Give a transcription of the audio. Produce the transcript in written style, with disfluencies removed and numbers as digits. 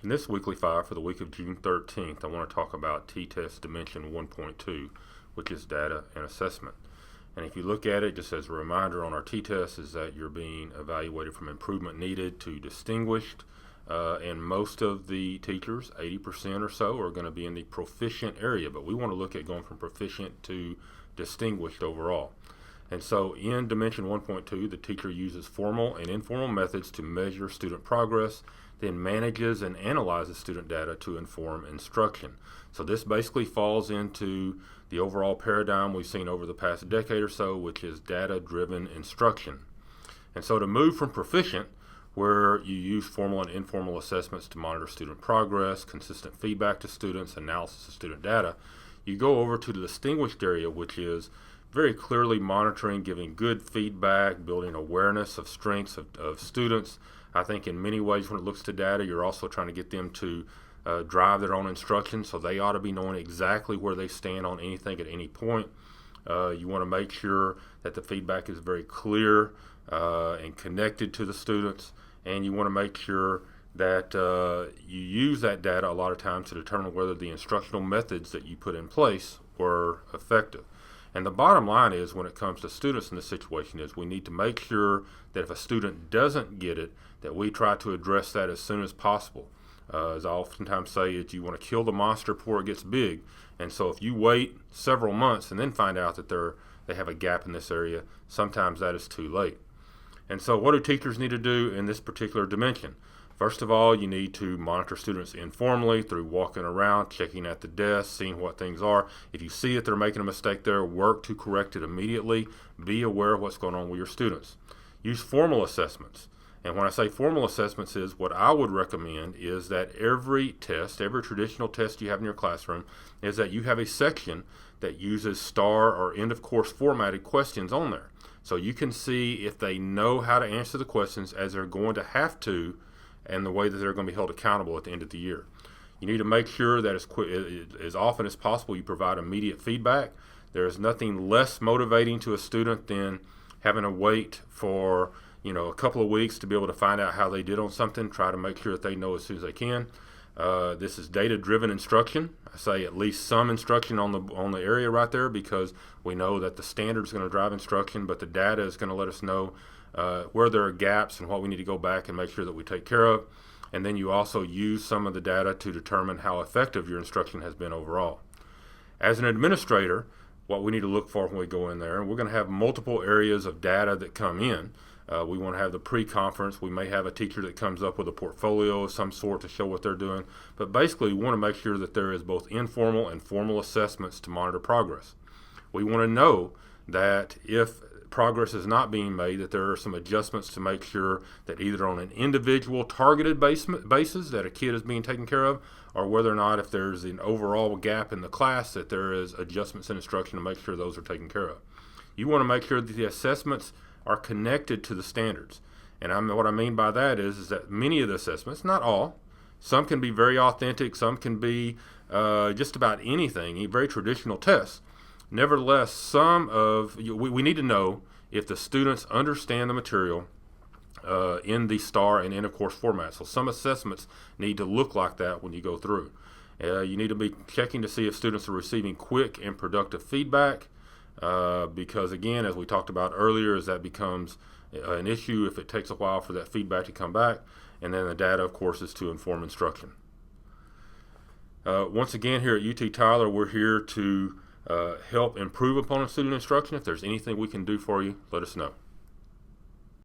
In this weekly five for the week of June 13th, I want to talk about T-TESS Dimension 1.2, which is data and assessment. And if you look at it, just as a reminder on our T-TESS, is that you're being evaluated from improvement needed to distinguished. And most of the teachers, 80% or so, are going to be in the proficient area, but we want to look at going from proficient to distinguished overall. And so in Dimension 1.2, the teacher uses formal and informal methods to measure student progress, then manages and analyzes student data to inform instruction. So this basically falls into the overall paradigm we've seen over the past decade or so, which is data-driven instruction. And so to move from proficient, where you use formal and informal assessments to monitor student progress, consistent feedback to students, analysis of student data, you go over to the distinguished area, which is very clearly monitoring, giving good feedback, building awareness of strengths of students. I think in many ways when it looks to data, you're also trying to get them to drive their own instruction, so they ought to be knowing exactly where they stand on anything at any point. You want to make sure that the feedback is very clear and connected to the students, and you want to make sure that you use that data a lot of times to determine whether the instructional methods that you put in place were effective. And the bottom line is, when it comes to students in this situation, is we need to make sure that if a student doesn't get it, that we try to address that as soon as possible. As I oftentimes say, is you want to kill the monster before it gets big. And so if you wait several months and then find out that they have a gap in this area, sometimes that is too late. And so what do teachers need to do in this particular dimension? First of all, you need to monitor students informally through walking around, checking at the desk, seeing what things are. If you see that they're making a mistake there, work to correct it immediately. Be aware of what's going on with your students. Use formal assessments. And when I say formal assessments, is what I would recommend is that every test, every traditional test you have in your classroom, is that you have a section that uses star or end of course formatted questions on there. So you can see if they know how to answer the questions as they're going to have to, and the way that they're going to be held accountable at the end of the year. You need to make sure that as often as possible you provide immediate feedback. There is nothing less motivating to a student than having to wait for a couple of weeks to be able to find out how they did on something. Try to make sure that they know as soon as they can. This is data-driven instruction. I say at least some instruction on the area right there, because we know that the standard is going to drive instruction, but the data is going to let us know where there are gaps and what we need to go back and make sure that we take care of. And then you also use some of the data to determine how effective your instruction has been overall. As an administrator, what we need to look for when we go in there, and we're going to have multiple areas of data that come in. We want to have the pre-conference. We may have a teacher that comes up with a portfolio of some sort to show what they're doing. But basically, we want to make sure that there is both informal and formal assessments to monitor progress. We want to know that if progress is not being made, that there are some adjustments to make sure that either on an individual targeted basis that a kid is being taken care of, or whether or not if there's an overall gap in the class that there is adjustments in instruction to make sure those are taken care of. You want to make sure that the assessments are connected to the standards. And what I mean by that is that many of the assessments, not all, some can be very authentic, some can be just about anything, very traditional tests. Nevertheless, we need to know if the students understand the material in the STAR and end of course format. So some assessments need to look like that when you go through. You need to be checking to see if students are receiving quick and productive feedback, because again, as we talked about earlier, as that becomes an issue if it takes a while for that feedback to come back. And then the data, of course, is to inform instruction. Once again, here at UT Tyler, we're here to help improve upon student instruction. If there's anything we can do for you, let us know.